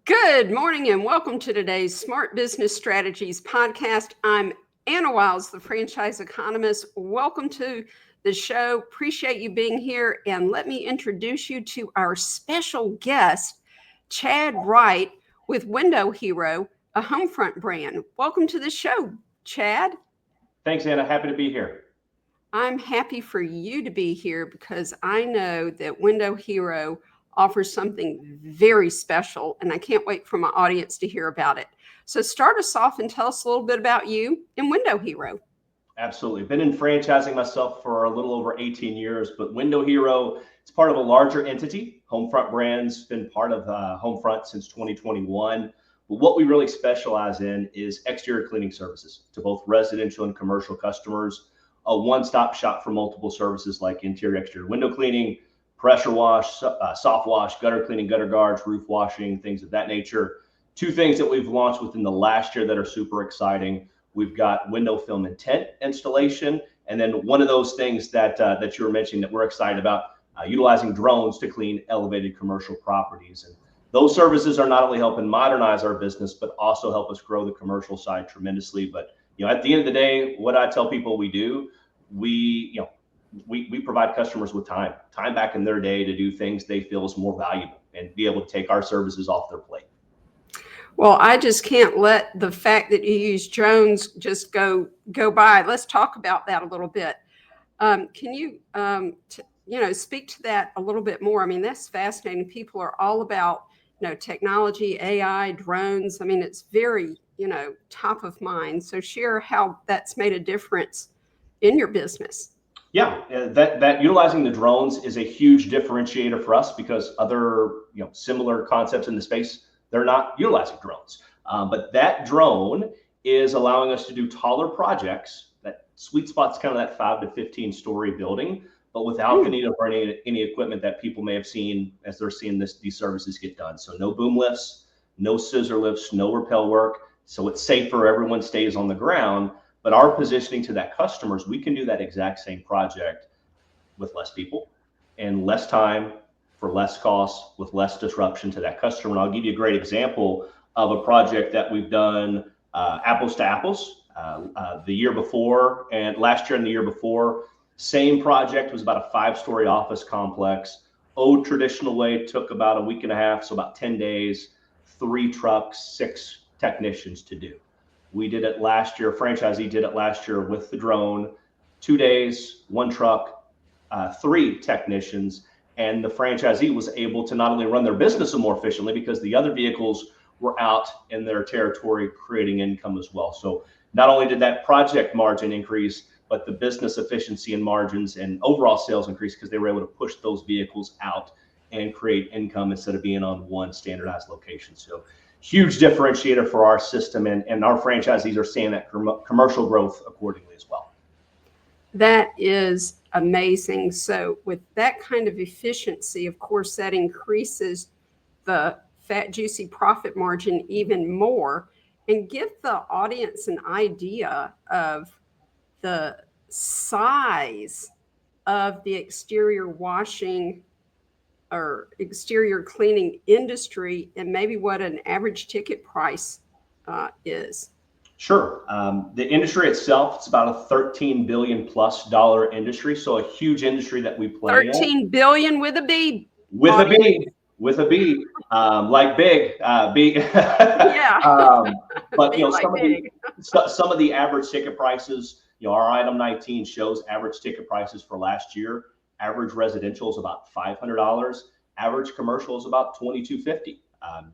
Good morning and welcome to today's Smart Business Strategies podcast. I'm Anna Wiles, the franchise economist. Welcome to the show. Appreciate you being here. And let me introduce you to our special guest, Chad Wright with Window Hero, a Homefront brand. Welcome to the show, Chad. Thanks, Anna. Happy to be here. I'm happy for you to be here because I know that Window Hero offers something very special, and I can't wait for my audience to hear about it. So start us off and tell us a little bit about you and Window Hero. Absolutely. Been in franchising myself for a little over 18 years, but Window Hero, it's part of a larger entity. Homefront Brands been part of Homefront since 2021. But what we really specialize in is exterior cleaning services to both residential and commercial customers. A one-stop shop for multiple services like interior, exterior window cleaning, pressure wash, soft wash, gutter cleaning, gutter guards, roof washing, things of that nature. Two things that we've launched within the last year that are super exciting. We've got window film and tint installation. And then one of those things that you were mentioning that we're excited about, utilizing drones to clean elevated commercial properties. And those services are not only helping modernize our business, but also help us grow the commercial side tremendously. But at the end of the day, what I tell people we do, we provide customers with time back in their day to do things they feel is more valuable and be able to take our services off their plate. Well, I just can't let the fact that you use drones just go by. Let's talk about that a little bit. Can you, speak to that a little bit more? I mean, that's fascinating. People are all about, technology, AI, drones. I mean, it's very, top of mind. So share how that's made a difference in your business. Yeah, that utilizing the drones is a huge differentiator for us because other similar concepts in the space, they're not utilizing drones. But that drone is allowing us to do taller projects. That sweet spot's kind of that 5 to 15 story building, but without the need of running any equipment that people may have seen as they're seeing these services get done. So no boom lifts, no scissor lifts, no rappel work. So it's safer, everyone stays on the ground. But our positioning to that customers, we can do that exact same project with less people and less time for less costs with less disruption to that customer. And I'll give you a great example of a project that we've done apples to apples the year before and last year and the year before. Same project was about a 5-story office complex. Old traditional way took about a week and a half, so about 10 days, 3 trucks, 6 technicians to do. We did it last year. Franchisee did it last year with the drone, 2 days, 1 truck, 3 technicians. And the franchisee was able to not only run their business more efficiently because the other vehicles were out in their territory creating income as well. So not only did that project margin increase, but the business efficiency and margins and overall sales increase because they were able to push those vehicles out and create income instead of being on one standardized location. So huge differentiator for our system, and our franchisees are seeing that commercial growth accordingly as well. That is amazing. So with that kind of efficiency, of course, that increases the fat, juicy profit margin even more. And give the audience an idea of the size of the exterior washing or exterior cleaning industry and maybe what an average ticket price is. Sure. The industry itself, it's about a $13 billion plus industry. So a huge industry that we play 13 billion with a B. With audience. A B. With a B, like big, B. Yeah. But some of the average ticket prices, our item 19 shows average ticket prices for last year. Average residential is about $500. Average commercial is about $2,250.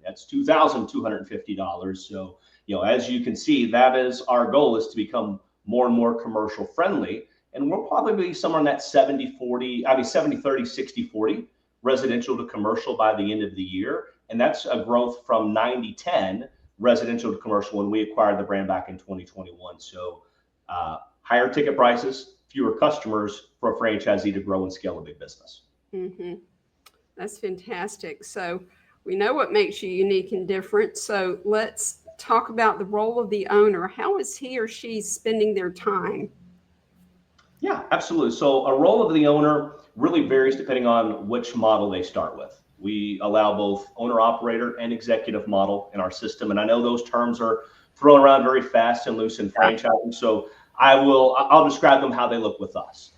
That's $2,250. So, as you can see, that is our goal, is to become more and more commercial friendly. And we'll probably be somewhere in that 70-30, 60-40 residential to commercial by the end of the year. And that's a growth from 90-10 residential to commercial when we acquired the brand back in 2021. So higher ticket prices, fewer customers for a franchisee to grow and scale a big business. Mm-hmm. That's fantastic. So we know what makes you unique and different. So let's talk about the role of the owner. How is he or she spending their time? Yeah, absolutely. So a role of the owner really varies depending on which model they start with. We allow both owner operator and executive model in our system. And I know those terms are thrown around very fast and loose in franchising. So I'll describe them how they look with us.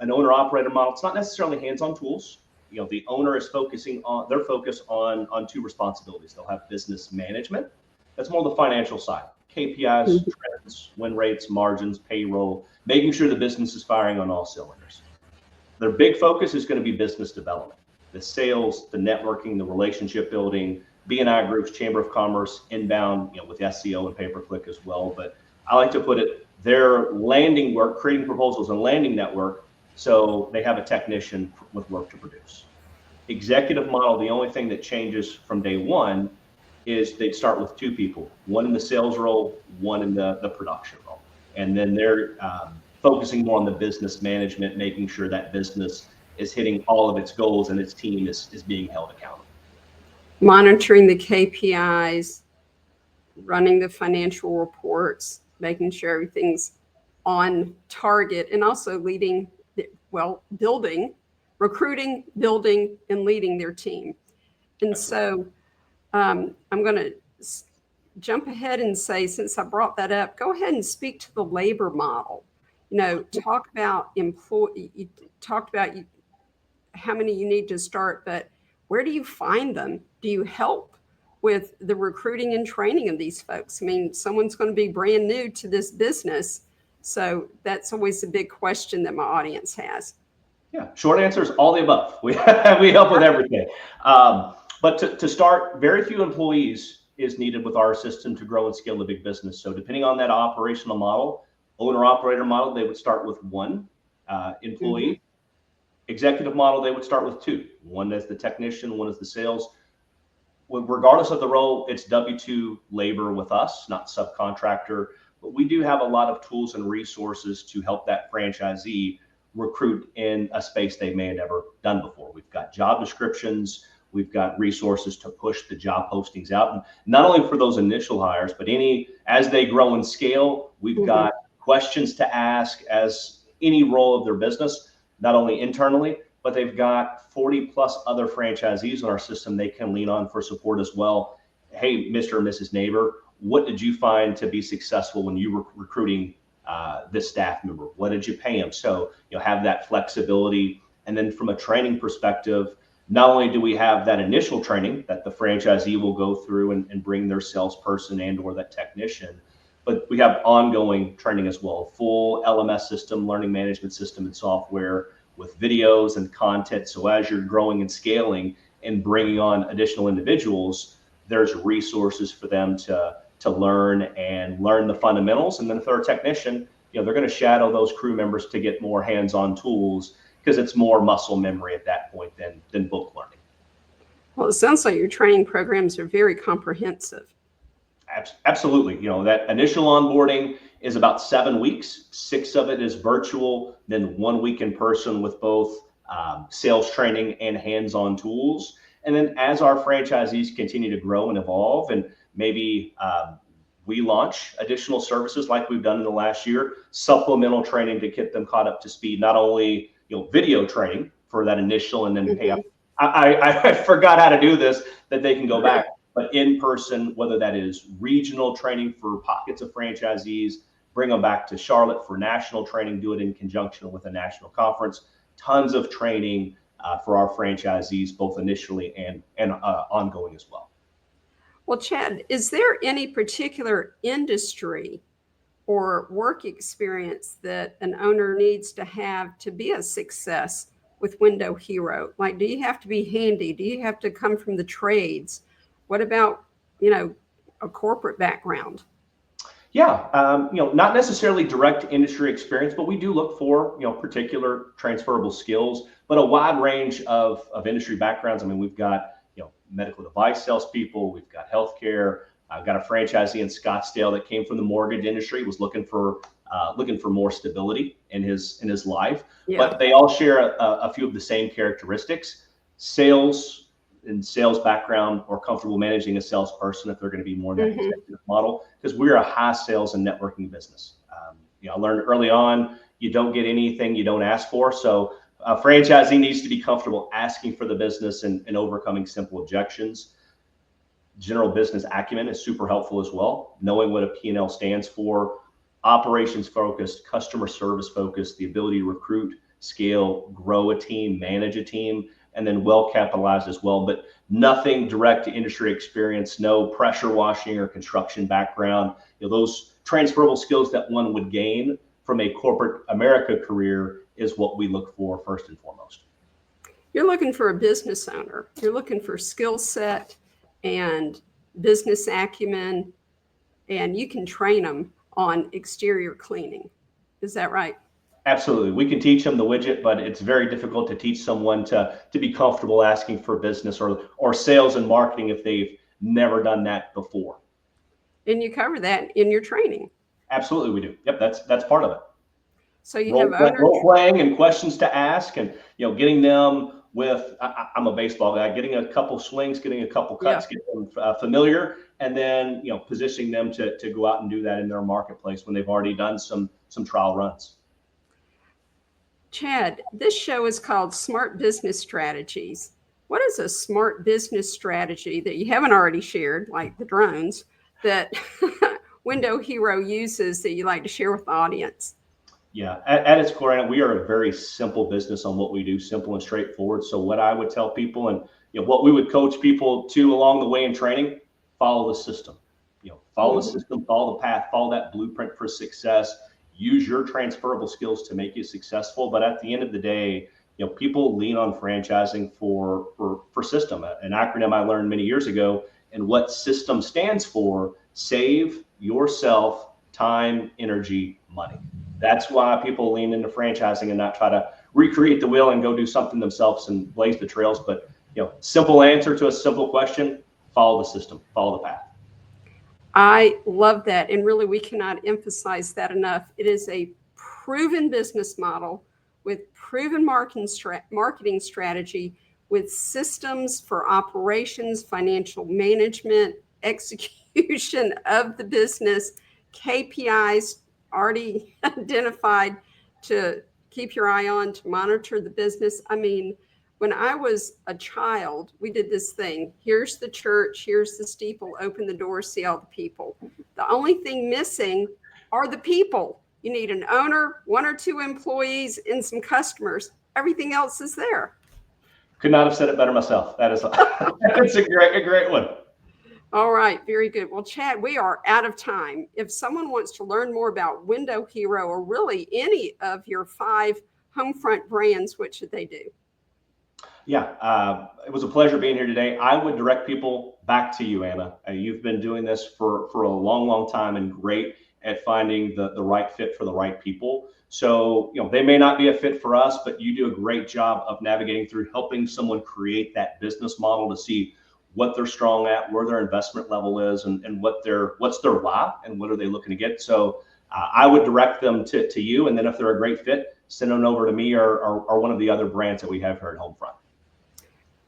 An owner operator model, it's not necessarily hands-on tools. The owner is focused on two responsibilities. They'll have business management. That's more the financial side. KPIs, trends, win rates, margins, payroll, making sure the business is firing on all cylinders. Their big focus is going to be business development, the sales, the networking, the relationship building, B&I groups, Chamber of Commerce, inbound, with SEO and pay-per-click as well. But I like to put it, their landing work, creating proposals and landing network, so they have a technician with work to produce. Executive model, the only thing that changes from day one is they'd start with two people, one in the sales role, one in the production role. And then they're focusing more on the business management, making sure that business is hitting all of its goals and its team is being held accountable. Monitoring the KPIs, running the financial reports, making sure everything's on target, and also recruiting, building, and leading their team. And so I'm going to jump ahead and say, since I brought that up, go ahead and speak to the labor model. Talk about you talked about how many you need to start, but where do you find them? Do you help with the recruiting and training of these folks? I mean, someone's going to be brand new to this business. So that's always a big question that my audience has. Yeah, short answer is all the above. We help with everything. But to start, very few employees is needed with our system to grow and scale a big business. So depending on that operational model, owner operator model, they would start with one employee. Mm-hmm. Executive model, they would start with two. One as the technician, one as the sales. Regardless of the role, it's W-2 labor with us, not subcontractor. But we do have a lot of tools and resources to help that franchisee recruit in a space they may have never done before. We've got job descriptions. We've got resources to push the job postings out. And not only for those initial hires, but as they grow and scale, we've mm-hmm. got questions to ask as any role of their business, not only internally, but they've got 40 plus other franchisees in our system they can lean on for support as well. Hey, Mr. or Mrs. Neighbor, what did you find to be successful when you were recruiting this staff member? What did you pay them? So have that flexibility. And then from a training perspective, not only do we have that initial training that the franchisee will go through and bring their salesperson and or that technician, but we have ongoing training as well, full LMS system, learning management system and software with videos and content. So as you're growing and scaling and bringing on additional individuals, there's resources for them to learn the fundamentals. And then if they're a technician, they're going to shadow those crew members to get more hands-on tools, because it's more muscle memory at that point than book learning. Well, it sounds like your training programs are very comprehensive. Absolutely. That initial onboarding is about 7 weeks. 6 of it is virtual, then 1 week in person with both sales training and hands-on tools. And then as our franchisees continue to grow and evolve, and maybe we launch additional services like we've done in the last year, supplemental training to get them caught up to speed, not only video training for that initial and then mm-hmm. pay up. I forgot how to do this, that they can go back, but in person, whether that is regional training for pockets of franchisees, bring them back to Charlotte for national training, do it in conjunction with a national conference, tons of training for our franchisees, both initially and ongoing as well. Well, Chad, is there any particular industry or work experience that an owner needs to have to be a success with Window Hero? Like, do you have to be handy? Do you have to come from the trades? What about, a corporate background? Yeah, not necessarily direct industry experience, but we do look for, particular transferable skills, but a wide range of industry backgrounds. I mean, we've got, medical device salespeople, we've got healthcare. I've got a franchisee in Scottsdale that came from the mortgage industry, was looking for more stability in his life. Yeah. But they all share a few of the same characteristics: sales and sales background, or comfortable managing a salesperson if they're going to be more in that mm-hmm. executive model, because we're a high sales and networking business. I learned early on, you don't get anything you don't ask for. So a franchisee needs to be comfortable asking for the business and overcoming simple objections. General business acumen is super helpful as well. Knowing what a P&L stands for, operations focused, customer service focused, the ability to recruit, scale, grow a team, manage a team, and then well capitalized as well. But nothing direct to industry experience, no pressure washing or construction background. Those transferable skills that one would gain from a corporate America career is what we look for first and foremost. You're looking for a business owner. You're looking for skill set and business acumen, and you can train them on exterior cleaning. Is that right? Absolutely. We can teach them the widget, but it's very difficult to teach someone to be comfortable asking for business or sales and marketing if they've never done that before. And you cover that in your training. Absolutely, we do. Yep, that's part of it. So you have role playing and questions to ask, and getting them with. I'm a baseball guy. Getting a couple swings, getting a couple cuts, get them familiar, and then positioning them to go out and do that in their marketplace when they've already done some trial runs. Chad, this show is called Smart Business Strategies. What is a smart business strategy that you haven't already shared, like the drones, that Window Hero uses that you like to share with the audience? Yeah, at its core, we are a very simple business on what we do, simple and straightforward. So what I would tell people, and what we would coach people to along the way in training, follow the system. Follow the system, follow the path, follow that blueprint for success. Use your transferable skills to make you successful. But at the end of the day, people lean on franchising for system, an acronym I learned many years ago. And what system stands for: save yourself time, energy, money. That's why people lean into franchising and not try to recreate the wheel and go do something themselves and blaze the trails. But simple answer to a simple question: follow the system, follow the path. I love that. And really, we cannot emphasize that enough. It is a proven business model with proven marketing strategy, with systems for operations, financial management, execution of the business, KPIs already identified to keep your eye on, to monitor the business. I mean, when I was a child, we did this thing. Here's the church, here's the steeple, open the door, see all the people. The only thing missing are the people. You need an owner, 1 or 2 employees, and some customers. Everything else is there. Could not have said it better myself. That's a great one. All right, very good. Well, Chad, we are out of time. If someone wants to learn more about Window Hero or really any of your 5 Homefront brands, what should they do? Yeah, it was a pleasure being here today. I would direct people back to you, Anna. You've been doing this for a long time and great at finding the right fit for the right people. So, they may not be a fit for us, but you do a great job of navigating through helping someone create that business model to see what they're strong at, where their investment level is, and what's their why, and what are they looking to get. So I would direct them to you. And then if they're a great fit, send them over to me or one of the other brands that we have here at Homefront.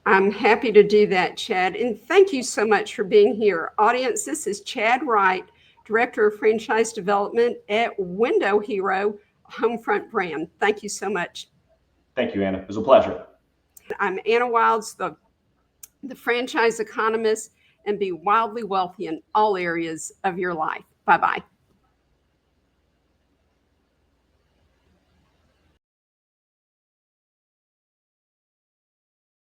I'm happy to do that, Chad. And thank you so much for being here. Audience, this is Chad Wright, Director of Franchise Development at Window Hero Homefront brand. Thank you so much. Thank you, Anna. It was a pleasure. I'm Anna Wilds, the franchise economist, and be wildly wealthy in all areas of your life. Bye-bye.